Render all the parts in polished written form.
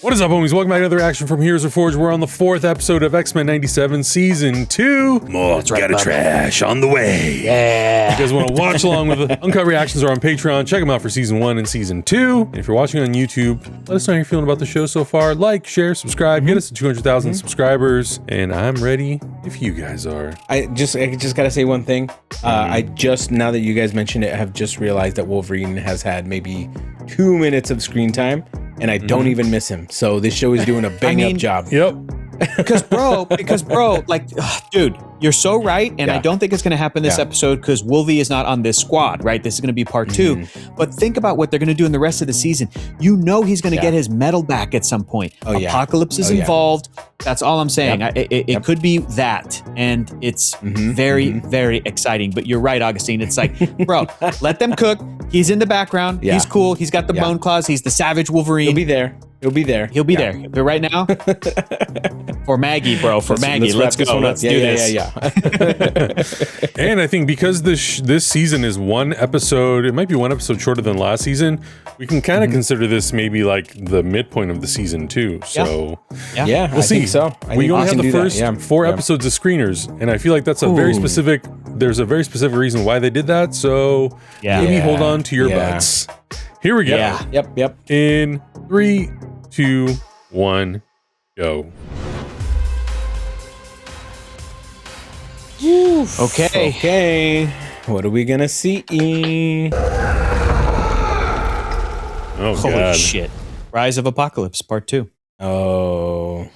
What is up, homies? Welcome back to another reaction from Here's Reforged. We're on the 4th episode of X-Men 97 Season 2. More gotta trash on the way. Yeah. If you guys want to watch along with the uncut reactions are on Patreon. Check them out for Season 1 and Season 2. And if you're watching on YouTube, let us know how you're feeling about the show so far. Like, share, subscribe, get us to 200,000 subscribers. And I'm ready if you guys are. I just gotta say one thing. Now that you guys mentioned it, I have just realized that Wolverine has had maybe 2 minutes of screen time. And I don't even miss him. So this show is doing a bang-up job. Yep. Because bro, like, dude, you're so right. And I don't think it's going to happen this episode because Wolvie is not on this squad, right? This is going to be part 2. But think about what they're going to do in the rest of the season. You know he's going to get his medal back at some point. Apocalypse is involved. That's all I'm saying. It could be that. And it's very, very exciting. But you're right, Augustine. It's like, bro, let them cook. He's in the background. He's cool. He's got the bone claws. He's the savage Wolverine. He'll be there. He'll be there. He'll be there. But right now, for Maggie, bro, let's go. Let's do this. And I think because this season is one episode, it might be one episode shorter than last season, we can kind of consider this maybe like the midpoint of the season too. So we'll see. So we only have the first 4 episodes of screeners, and I feel like that's a very specific. There's a very specific reason why they did that. So maybe hold on to your butts. Here we go. Yep. In 3, 2, 1, go. Okay. What are we gonna see? Oh, holy God. shit! Rise of Apocalypse, Part 2. Oh.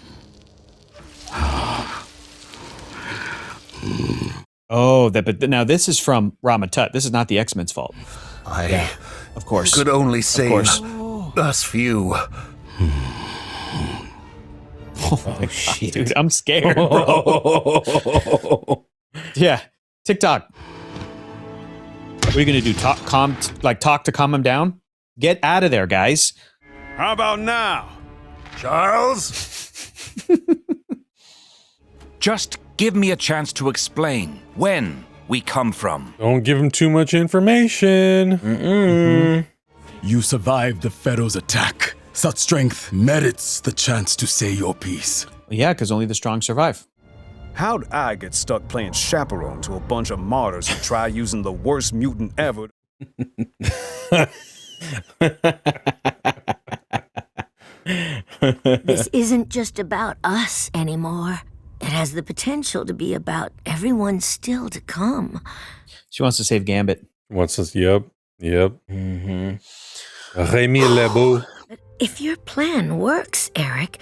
Oh, but now this is from Rama-Tut. This is not the X-Men's fault. Of course. Could only save us few. Oh shit, dude, I'm scared, bro. Yeah, TikTok. What are you gonna do? Talk to calm him down? Get out of there, guys. How about now, Charles? Just give me a chance to explain when we come from. Don't give him too much information. You survived the Pharaoh's attack. Such strength merits the chance to say your piece. Well, yeah, because only the strong survive. how'd I get stuck playing chaperone to a bunch of martyrs who try using the worst mutant ever? This isn't just about us anymore. It has the potential to be about everyone still to come. She wants to save Gambit. What's this? Yep. Rémi Lebeau. But if your plan works, Eric,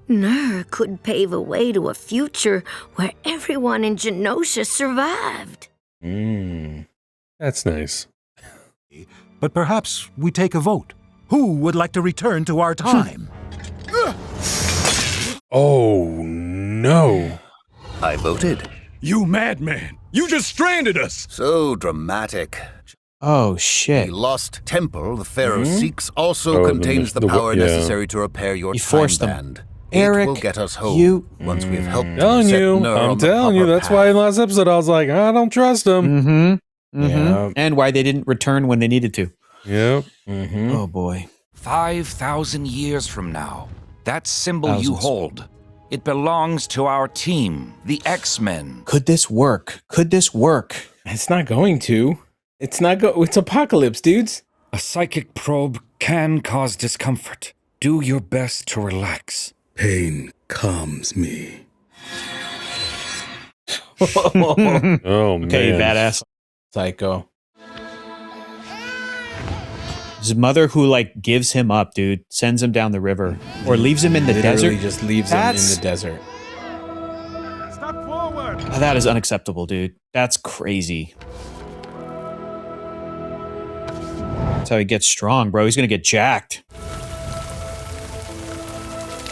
Nur could pave a way to a future where everyone in Genosha survived. That's nice. But perhaps we take a vote. Who would like to return to our time? Oh, no. I voted. You madman! You just stranded us! So dramatic. Oh, shit. The lost temple the Pharaoh seeks also contains the power necessary to repair your time band. Eric, it will get us home once we've helped I'm telling you, that's why in the last episode I was like, I don't trust him. And why they didn't return when they needed to. Yep. Oh, boy. 5,000 years from now, that symbol you hold, it belongs to our team, the X-Men. Could this work? Could this work? It's not going to. It's Apocalypse, dudes. A psychic probe can cause discomfort. Do your best to relax. Pain calms me. Oh, man. Okay, badass. Psycho. His mother who, like, gives him up, dude. Sends him down the river. Or leaves him in the desert. Just leaves him in the desert. Step forward! Oh, that is unacceptable, dude. That's crazy. That's how he gets strong, bro. He's gonna get jacked.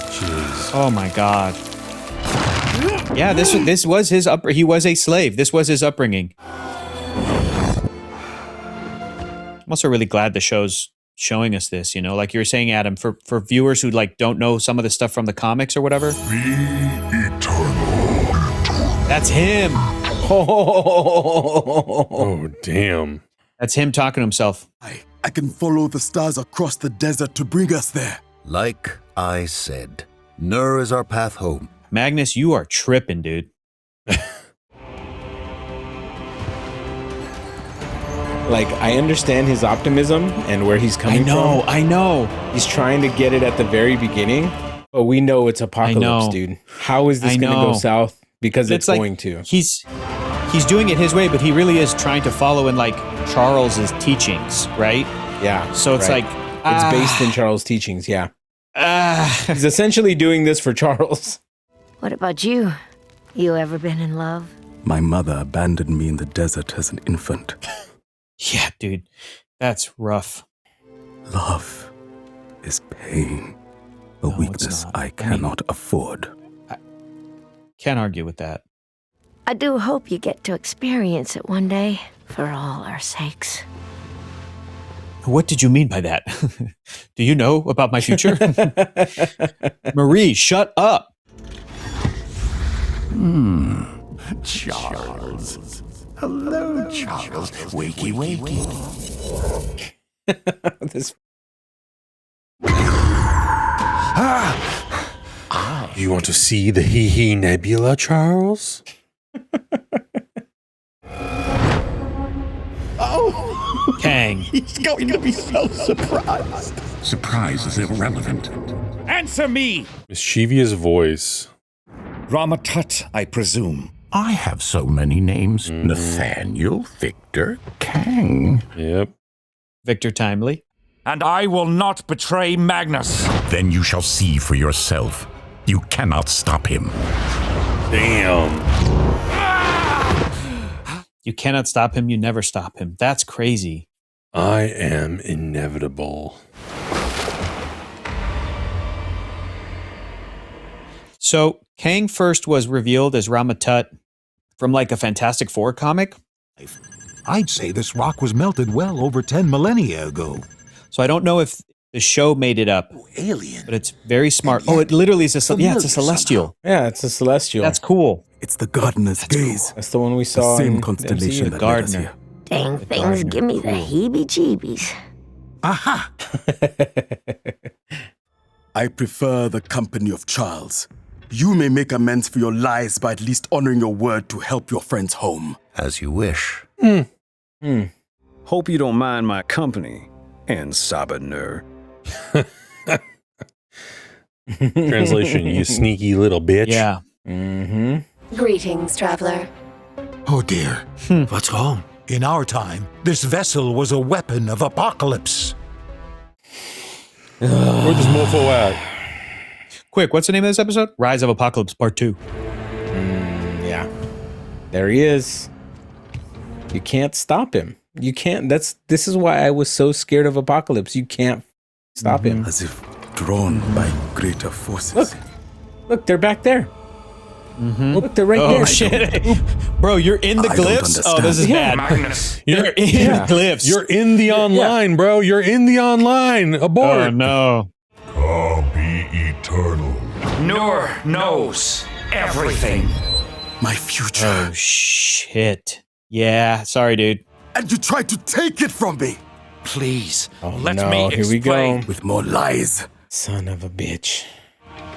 Jeez. Oh my god. Yeah, this was his he was a slave. This was his upbringing. I'm also really glad the show's showing us this, you know, like you were saying, Adam, for viewers who like don't know some of the stuff from the comics or whatever. That's him. Oh, damn. That's him talking to himself. I can follow the stars across the desert to bring us there. Like I said. Nur is our path home. Magnus, you are tripping, dude. Like, I understand his optimism and where he's coming from. I know. He's trying to get it at the very beginning, but we know it's apocalypse, dude. How is this going to go south? Because it's like, going to. He's doing it his way, but he really is trying to follow in like Charles's teachings, right? Yeah. So it's like it's based in Charles' teachings. Yeah. He's essentially doing this for Charles. What about you? You ever been in love? My mother abandoned me in the desert as an infant. Yeah, dude. That's rough. Love is pain. A weakness I cannot afford. I can't argue with that. I do hope you get to experience it one day, for all our sakes. What did you mean by that? Do you know about my future? Marie, shut up. Charles. Hello, Charles. Wakey, wakey. You want to see the Hee Nebula, Charles? Oh! Kang. He's going to be so surprised. Surprise is irrelevant. Answer me! Mischievous voice. Rama-Tut, I presume. I have so many names. Nathaniel, Victor, Kang. Yep. Victor Timely. And I will not betray Magnus. Then you shall see for yourself. You cannot stop him. Damn. You cannot stop him, you never stop him. That's crazy. I am inevitable. So, Kang first was revealed as Rama-Tut from like a Fantastic Four comic. I'd say this rock was melted well over 10 millennia ago. So I don't know if the show made it up. Alien. But it's very smart. Oh, it literally is it's a celestial. Yeah, it's a celestial. That's cool. It's the gardener's gaze. That's the one we saw. The same in constellation The that led us gardener. here. Dang things give me the heebie-jeebies. Aha! I prefer the company of Charles. You may make amends for your lies by at least honoring your word to help your friends home. As you wish. Hope you don't mind my company, En Sabah Nur. Translation, you sneaky little bitch. Yeah. Greetings, traveler. Oh dear. What's wrong? In our time, this vessel was a weapon of apocalypse. Where's this mofo at? Quick, what's the name of this episode? Rise of Apocalypse Part 2. Yeah. There he is. You can't stop him. You can't. This is why I was so scared of Apocalypse. You can't stop him. As if drawn by greater forces. Look, they're back there. Look, they're right there. Oh, shit. Bro, you're in the glyphs? Oh, this is bad. Magnus. You're in the glyphs. You're in the online, bro. You're in the online. Abort. Oh, no. Be eternal. Nur knows everything. My future. Oh, shit. Yeah, sorry, dude. And you tried to take it from me. Please, let no, me here we explain. go. With more lies. Son of a bitch.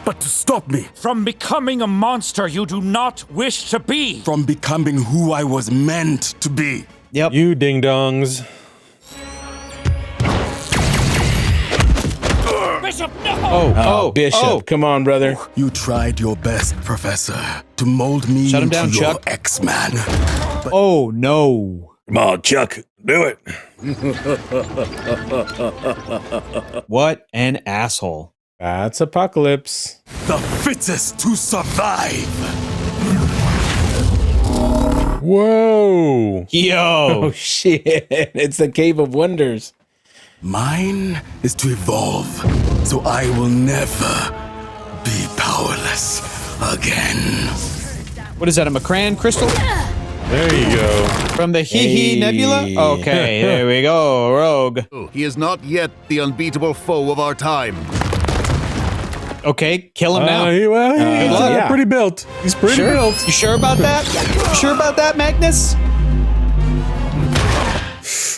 But to stop me. From becoming a monster you do not wish to be. From becoming who I was meant to be. Yep. You ding-dongs. Bishop, no! Oh, Bishop. Come on, brother. You tried your best, Professor, to mold me Shut him into down, your Chuck. X-Man. Oh, no. Come on, Chuck. Do it. What an asshole. That's Apocalypse. The fittest to survive. Whoa. Yo. Oh, shit. It's the Cave of Wonders. Mine is to evolve, so I will never be powerless again. What is that, a Macran crystal? There you go. From the Hee Nebula? Okay, there we go, Rogue. He is not yet the unbeatable foe of our time. Okay, kill him now. He's yeah. pretty built. He's pretty built. You sure about that? You sure about that, Magnus?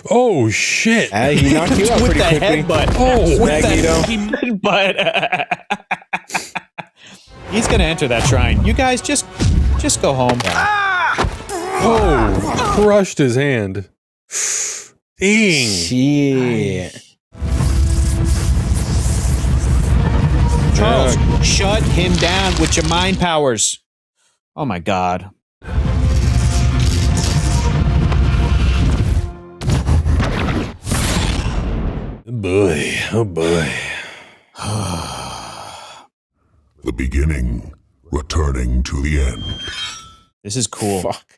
Oh, shit. He knocked you out With pretty the quickly. headbutt. Oh, with Magneto. the headbutt. He's gonna enter that shrine. You guys just go home. Oh, crushed his hand. Dang. Shit. Charles, shut him down with your mind powers. Oh my God. Boy, oh boy. The beginning, returning to the end. This is cool. Fuck.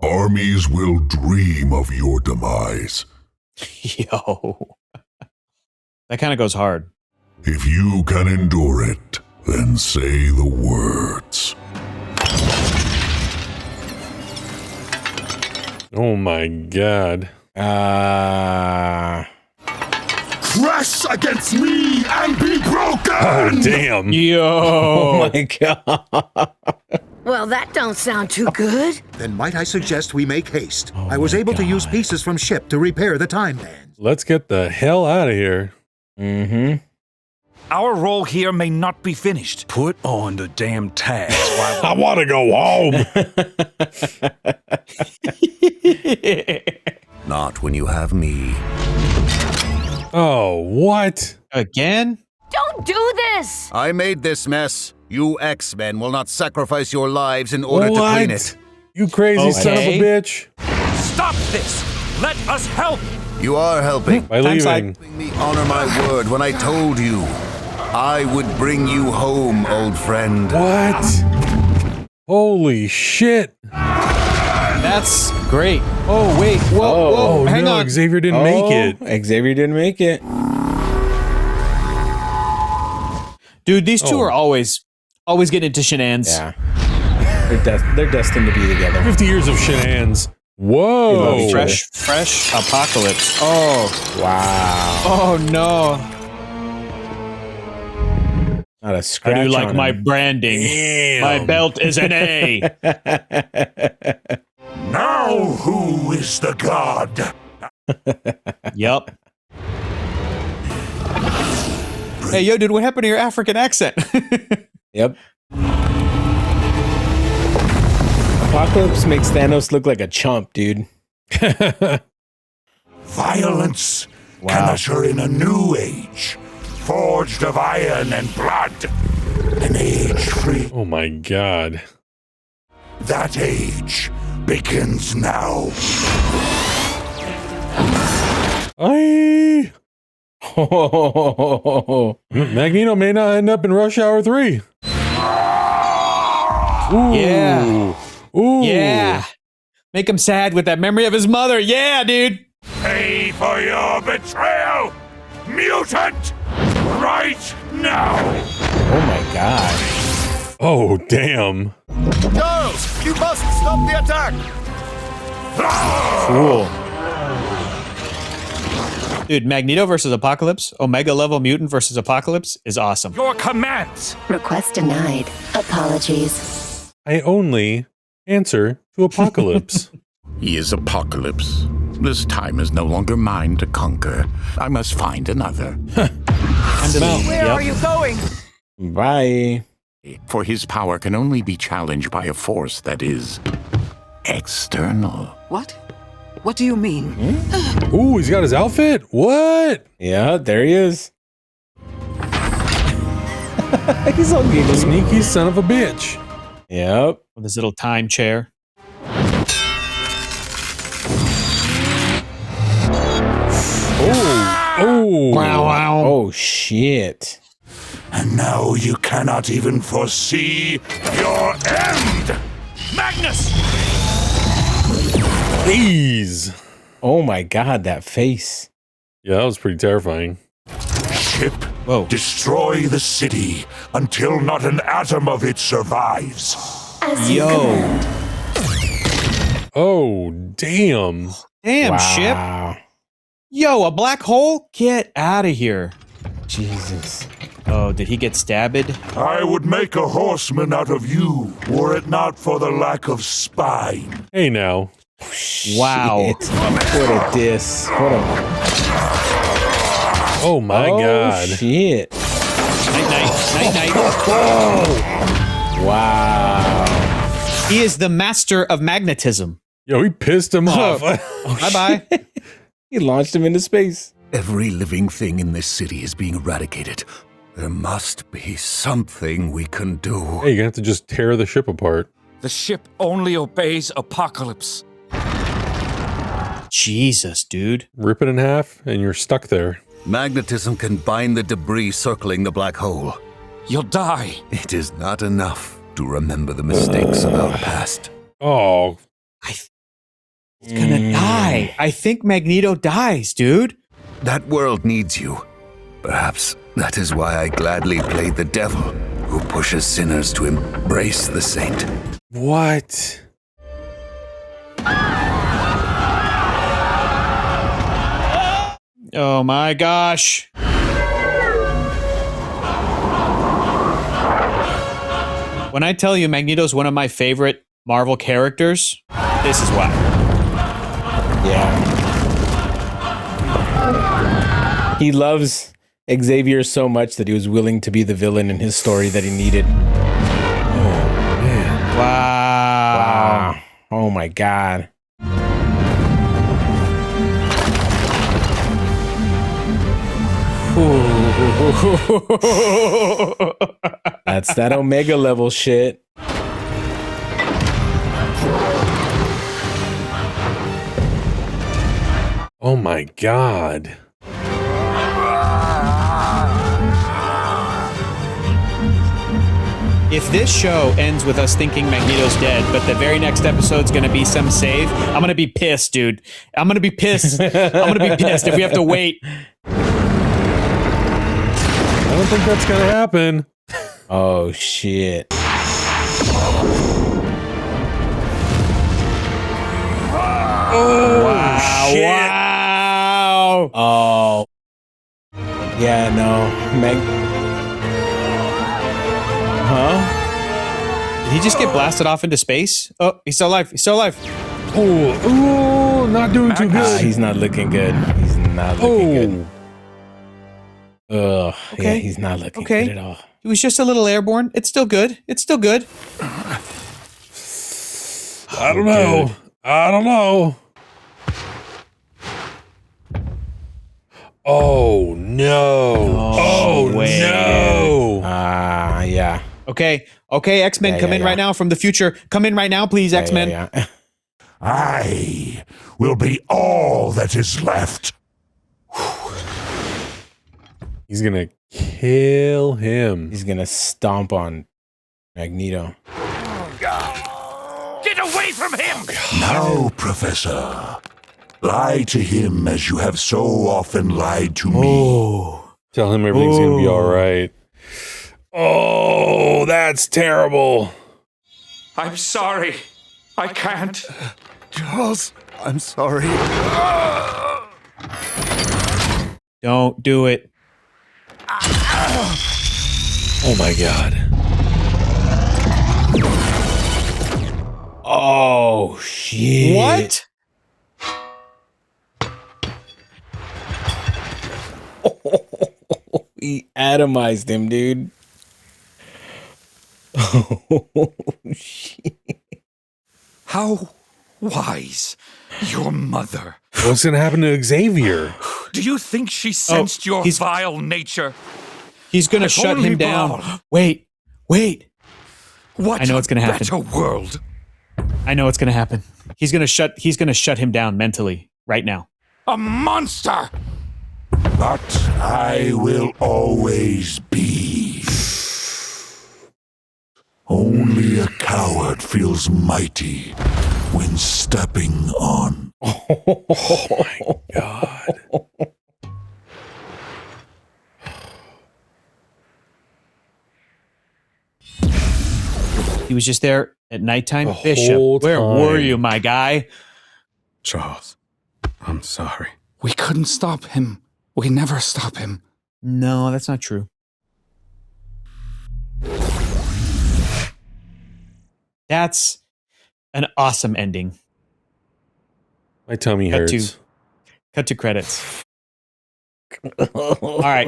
Armies will dream of your demise. Yo. That kind of goes hard. If you can endure it, then say the words. Oh my God. Crash against me and be broken! Oh, damn. Yo. Oh my God. Well, that don't sound too good. Then might I suggest we make haste? I was able to use pieces from ship to repair the time band. Let's get the hell out of here. Mm-hmm. Our role here may not be finished. Put on the damn tags. I want to go home. Not when you have me. Oh, what? Again? Don't do this! I made this mess. You X-Men will not sacrifice your lives in order to clean it. You crazy son of a bitch. Stop this! Let us help! You are helping. By leaving. Me honor my word when I told you I would bring you home, old friend. What? Holy shit. That's great. Oh, wait. Whoa, hang on. Xavier didn't make it. Xavier didn't make it. Dude, these two are always getting into shenanigans. Yeah. They're destined to be together. 50 years of shenanigans. Whoa. Fresh apocalypse. Oh, wow. Oh, no. Not a scratch. I do like on my him. branding. Damn. My belt is an A. Now who is the god? Yup. Hey, yo, dude, what happened to your African accent? Yep. Apocalypse makes Thanos look like a chump, dude. Violence can usher in a new age, forged of iron and blood. An age free. Oh my God. That age begins now. Magneto may not end up in Rush Hour 3. Ooh. Yeah. Ooh. Yeah. Make him sad with that memory of his mother. Yeah, dude. Pay for your betrayal, mutant, right now. Oh my God. Oh, damn. Charles, you must stop the attack. Cool. Dude, Magneto versus Apocalypse, Omega level mutant versus Apocalypse is awesome. Your commands. Request denied. Apologies. I only answer to Apocalypse. He is Apocalypse. This time is no longer mine to conquer. I must find another. Where are you going? Bye. For his power can only be challenged by a force that is external. What? What do you mean? Ooh, he's got his outfit? What? Yeah, there he is. He's all giggly. Sneaky son of a bitch. Yep. With his little time chair. Oh. Wow. Oh, shit. And now you cannot even foresee your end. Magnus! Please. Oh my God, that face. Yeah, that was pretty terrifying. Ship, destroy the city until not an atom of it survives. Yo. Oh, damn. Damn, ship. Yo, a black hole? Get out of here. Jesus. Oh, did he get stabbed? I would make a horseman out of you, were it not for the lack of spine. Hey, now. Wow. Shit. What a diss. What a... Oh, my God. Shit. Night, night. Night. Wow. He is the master of magnetism. Yo, he pissed him off. Bye-bye. He launched him into space. Every living thing in this city is being eradicated. There must be something we can do. Hey, you're gonna have to just tear the ship apart. The ship only obeys Apocalypse. Jesus, dude. Rip it in half, and you're stuck there. Magnetism can bind the debris circling the black hole. You'll die. It is not enough to remember the mistakes of our past. Oh. He's gonna die. I think Magneto dies, dude. That world needs you. Perhaps that is why I gladly played the devil who pushes sinners to embrace the saint. What? Oh my gosh. When I tell you Magneto's one of my favorite Marvel characters, this is why. Yeah. He loves Xavier so much that he was willing to be the villain in his story that he needed. Wow. Oh my God. That's that Omega level shit. Oh my God. If this show ends with us thinking Magneto's dead, but the very next episode's gonna be some save, I'm gonna be pissed, dude. I'm gonna be pissed. I'm gonna be pissed if we have to wait. I don't think that's gonna happen. Oh shit. Oh wow, shit. Wow. Oh. Yeah, no. Huh? Did he just get blasted off into space? Oh, he's still alive. He's still alive. Oh, not doing too good. He's not looking good. He's not looking good. Ugh. Okay. Yeah, he's not looking good at all. It was just a little airborne. It's still good. It's still good. I don't know. I don't know. Oh no. Oh no. Yeah. Okay. Okay, X-Men, come in right now from the future. Come in right now, please, X-Men. I will be all that is left. He's gonna kill him. He's gonna stomp on Magneto. Get away from him! Now, Professor, lie to him as you have so often lied to me. Tell him everything's gonna be all right. Oh, that's terrible. I'm sorry. I can't. Charles, I'm sorry. Don't do it. Oh my God. Oh shit. What? He atomized him, dude. Oh shit. How wise. Your mother. What's gonna happen to Xavier? Do you think she sensed your vile nature? He's gonna If shut only him down. Brawl. Wait. What I know what's gonna happen. better world? I know what's gonna happen. He's gonna shut him down mentally right now. A monster! But I will always be. Only a coward feels mighty when stepping on. Oh my God. He was just there at nighttime. The Bishop, whole where were time. you, my guy? Charles, I'm sorry. We couldn't stop him. We never stop him. No, that's not true. That's an awesome ending. My tummy hurts. Cut to credits. All right.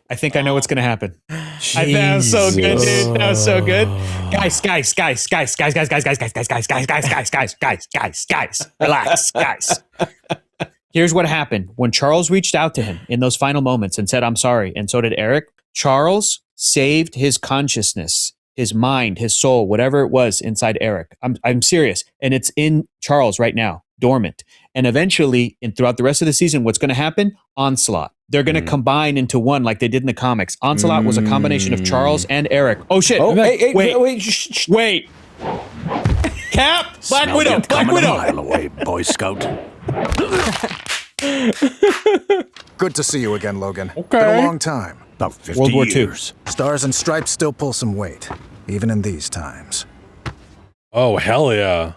I think I know what's going to happen. That was so good, dude. That was so good. Guys, relax, guys. Here's what happened. When Charles reached out to him in those final moments and said, I'm sorry, and so did Eric, Charles saved his consciousness, his mind, his soul, whatever it was inside Eric. I'm serious. And it's in Charles right now, dormant. And eventually, and throughout the rest of the season, what's going to happen? Onslaught. They're going to combine into one like they did in the comics. Onslaught was a combination of Charles and Eric. Oh, shit. Oh, Wait. Cap! Black Widow! Black Widow! A mile away, Boy Scout. Good to see you again, Logan. Okay. Been a long time. About 50 World War II. years. Stars and Stripes still pull some weight, even in these times. Oh, hell yeah.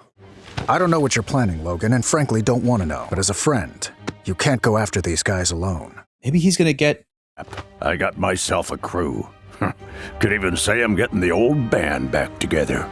I don't know what you're planning, Logan, and frankly don't want to know. But as a friend, you can't go after these guys alone. Maybe he's going to get... I got myself a crew. Could even say I'm getting the old band back together.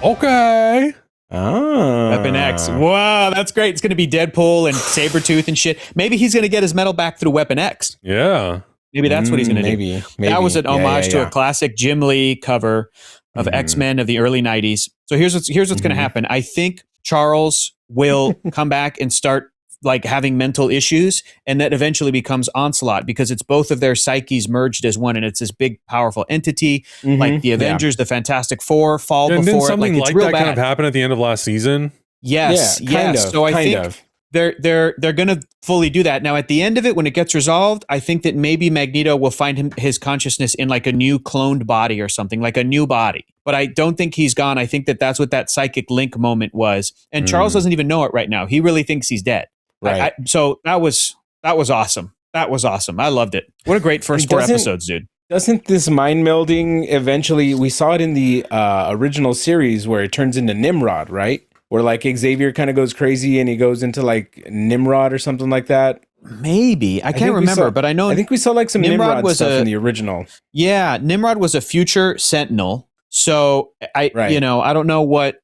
Okay. Weapon X. Wow, that's great. It's going to be Deadpool and Sabretooth and shit. Maybe he's going to get his medal back through Weapon X. Yeah. Maybe that's what he's going to do. Maybe. That was an homage to a classic Jim Lee cover of X-Men of the early 90s. So here's what's going to happen. I think Charles will come back and start like having mental issues, and that eventually becomes Onslaught because it's both of their psyches merged as one, and it's this big, powerful entity like the Avengers, the Fantastic Four fall And before then it. something Like, it's like real that bad. kind of happened at the end of last season. Yes, Yeah, kind of, So I kind think of. they're going to fully do that. Now, at the end of it, when it gets resolved, I think that maybe Magneto will find his consciousness in like a new cloned body or something, like a new body. But I don't think he's gone. I think that that's what that psychic link moment was. And Charles doesn't even know it right now. He really thinks he's dead. Right. So that was awesome. That was awesome. I loved it. What a great first 4 episodes, dude. Doesn't this mind melding eventually, we saw it in the original series where it turns into Nimrod, right? Where like Xavier kind of goes crazy and he goes into like Nimrod or something like that. Maybe. I can't remember, but I know. I think we saw like some Nimrod stuff in the original. Yeah, Nimrod was a future Sentinel. So I don't know what.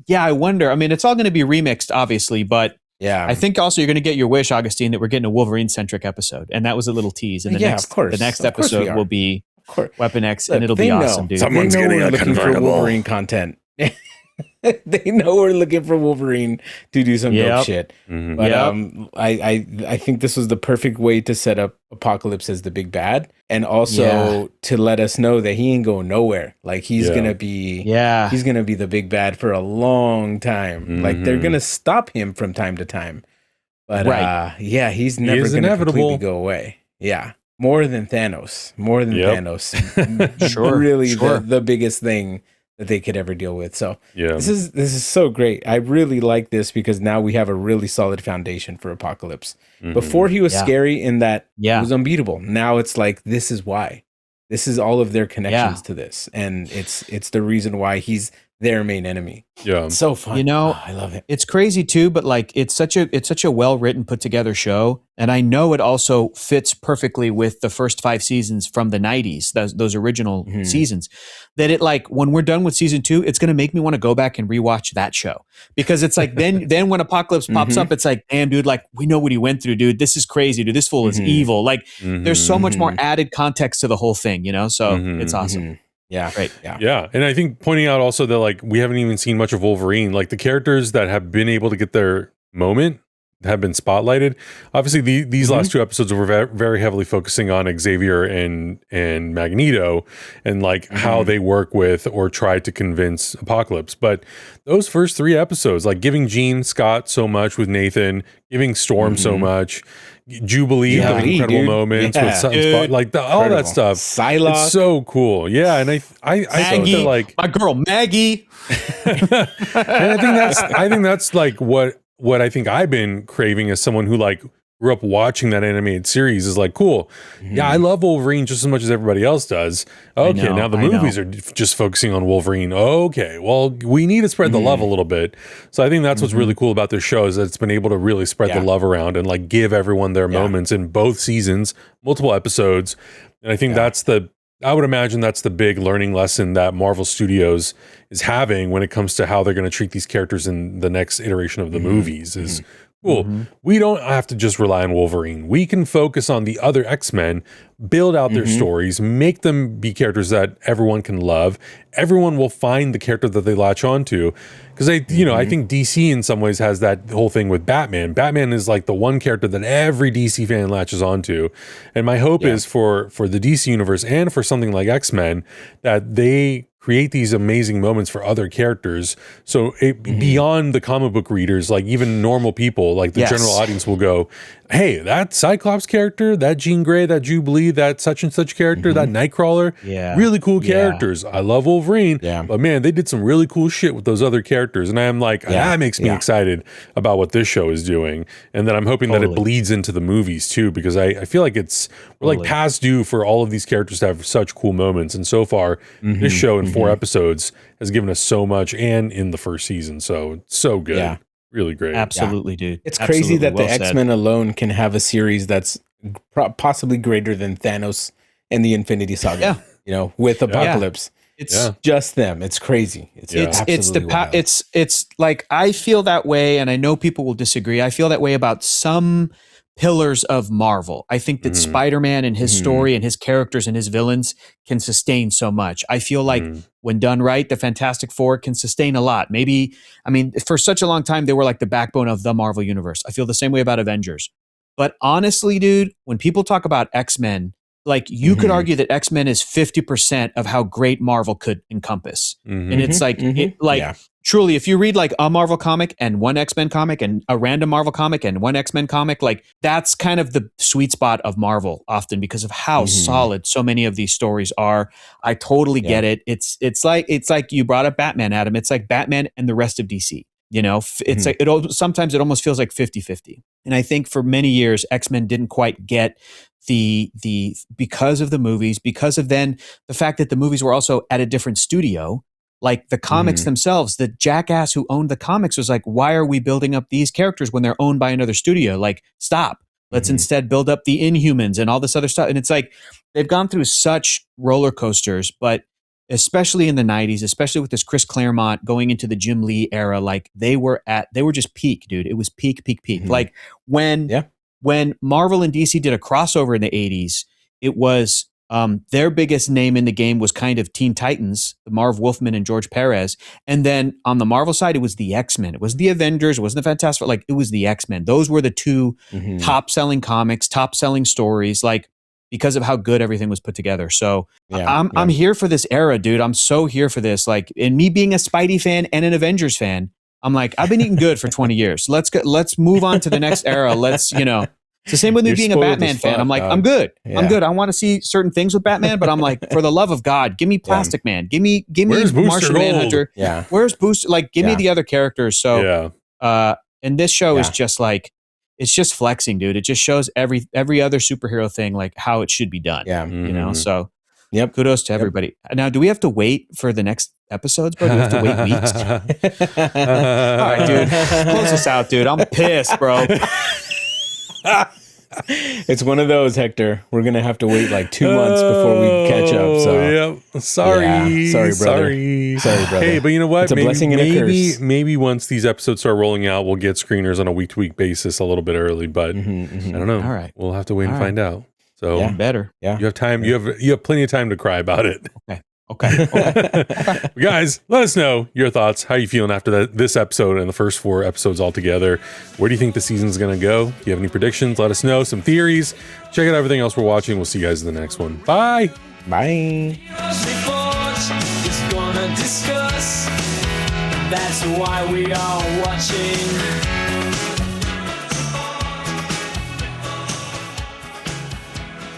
Yeah, I wonder. I mean, it's all going to be remixed, obviously, but yeah, I think also you're going to get your wish, Augustine, that we're getting a Wolverine-centric episode, and that was a little tease. And the next episode will be Weapon X, and it'll be awesome, dude. Someone's getting a convertible. Wolverine content. They know we're looking for Wolverine to do some dope shit. But I think this was the perfect way to set up Apocalypse as the big bad, and also to let us know that he ain't going nowhere. Like he's gonna be he's gonna be the big bad for a long time. Like they're gonna stop him from time to time. But he's never gonna completely go away. Yeah. More than Thanos. Sure. Really the biggest thing that they could ever deal with. So this is so great. I really like this because now we have a really solid foundation for Apocalypse. Before he was scary in that he was unbeatable. Now it's like, this is why. This is all of their connections to this. And it's the reason why he's their main enemy. Yeah. It's so fun. You know, I love it. It's crazy too, but like it's such a well-written, put together show. And I know it also fits perfectly with the first 5 seasons from the 90s, those original seasons. That it like when we're done with season 2, it's gonna make me want to go back and rewatch that show. Because it's like then when Apocalypse pops up, it's like, damn, dude, like we know what he went through, dude. This is crazy, dude. This fool is evil. Like there's so much more added context to the whole thing, you know? So it's awesome. Yeah. Great. Yeah. And I think pointing out also that like we haven't even seen much of Wolverine. Like the characters that have been able to get their moment have been spotlighted. Obviously these last 2 episodes were very heavily focusing on Xavier and Magneto and like how they work with or try to convince Apocalypse. But those first 3 episodes, like giving Jean Scott so much with Nathan, giving Storm so much, Jubilee, the incredible moments with Sunspot, like all that stuff. Psylocke. It's so cool. Yeah. And I think that like my girl Maggie. And I think that's like what I think I've been craving as someone who like grew up watching that animated series is like, cool. Yeah, I love Wolverine just as much as everybody else does. Okay, now the movies are just focusing on Wolverine. Okay, well, we need to spread the love a little bit. So I think that's what's really cool about this show is that it's been able to really spread the love around and like give everyone their moments in both seasons, multiple episodes. And I think I would imagine that's the big learning lesson that Marvel Studios is having when it comes to how they're going to treat these characters in the next iteration of the movies is Cool. We don't have to just rely on Wolverine. We can focus on the other X-Men, build out their stories, make them be characters that everyone can love. Everyone will find the character that they latch onto. Because I think DC in some ways has that whole thing with Batman. Batman is like the one character that every DC fan latches onto. And my hope is for the DC universe and for something like X-Men that they create these amazing moments for other characters. So beyond the comic book readers, like even normal people, like the general audience will go, hey, that Cyclops character, that Jean Grey, that Jubilee, that such and such character, that Nightcrawler, really cool characters. I love Wolverine, but man, they did some really cool shit with those other characters. And I'm like, that makes me excited about what this show is doing. And then I'm hoping that it bleeds into the movies too, because I feel like we're like past due for all of these characters to have such cool moments. And so far, this show in 4 episodes has given us so much, and in the first season. So it's so good. Yeah. Really great. Absolutely, dude. It's crazy that the X-Men alone can have a series that's possibly greater than Thanos and the Infinity Saga. You know, with Apocalypse. It's just them. It's crazy. It's like, I feel that way, and I know people will disagree. I feel that way about some pillars of Marvel. I think that Spider-Man and his story and his characters and his villains can sustain so much. I feel like when done right, the Fantastic Four can sustain a lot. Maybe, I mean, for such a long time, they were like the backbone of the Marvel universe. I feel the same way about Avengers. But honestly, dude, when people talk about X-Men, like you could argue that X-Men is 50% of how great Marvel could encompass. And it's like, truly, if you read like a Marvel comic and one X-Men comic and a random Marvel comic and one X-Men comic, like that's kind of the sweet spot of Marvel often because of how solid so many of these stories are. I totally get it. It's like you brought up Batman, Adam. It's like Batman and the rest of DC. You know, it's like sometimes it almost feels like 50-50. And I think for many years, X-Men didn't quite get the because of the movies, because of then the fact that the movies were also at a different studio. Like the comics themselves, the jackass who owned the comics was like, why are we building up these characters when they're owned by another studio? Like, stop. Let's instead build up the Inhumans and all this other stuff. And it's like, they've gone through such roller coasters, but especially in the 90s, especially with this Chris Claremont going into the Jim Lee era, like they were just peak, dude. It was peak. Like when Marvel and DC did a crossover in the 80s, it was their biggest name in the game was kind of Teen Titans, Marv Wolfman and George Perez. And then on the Marvel side, it was the X-Men. It wasn't the Avengers. It wasn't the Fantastic Four. Like it was the X-Men. Those were the two top selling comics, top selling stories, like because of how good everything was put together. So I'm here for this era, dude. I'm so here for this. Like, and me being a Spidey fan and an Avengers fan, I'm like, I've been eating good for 20 years. Let's move on to the next era. It's the same with me being a Batman fan. I'm like, I'm good. I'm good. I want to see certain things with Batman, but I'm like, for the love of God, give me Plastic Man. Give me Martian Manhunter. Where's Booster? Like, give me the other characters. So, and this show is just like, it's just flexing, dude. It just shows every other superhero thing, like how it should be done. You know? So, kudos to everybody. Now, do we have to wait for the next episodes, bro? Do we have to wait weeks? All right, dude. Close this out, dude. I'm pissed, bro. It's one of those, Hector. We're gonna have to wait like 2 months before we catch up. So sorry, brother. Sorry, brother. Hey, but you know what? It's a blessing and a curse. Maybe once these episodes start rolling out, we'll get screeners on a week-to-week basis a little bit early. But I don't know. All right, we'll have to wait and find out. So better. You have time. You have plenty of time to cry about it. Okay. Guys, let us know your thoughts. How you feeling after this episode and the first 4 episodes altogether? Where do you think the season's going to go? If you have any predictions, let us know. Some theories. Check out everything else we're watching. We'll see you guys in the next one. Bye. That's why we are watching.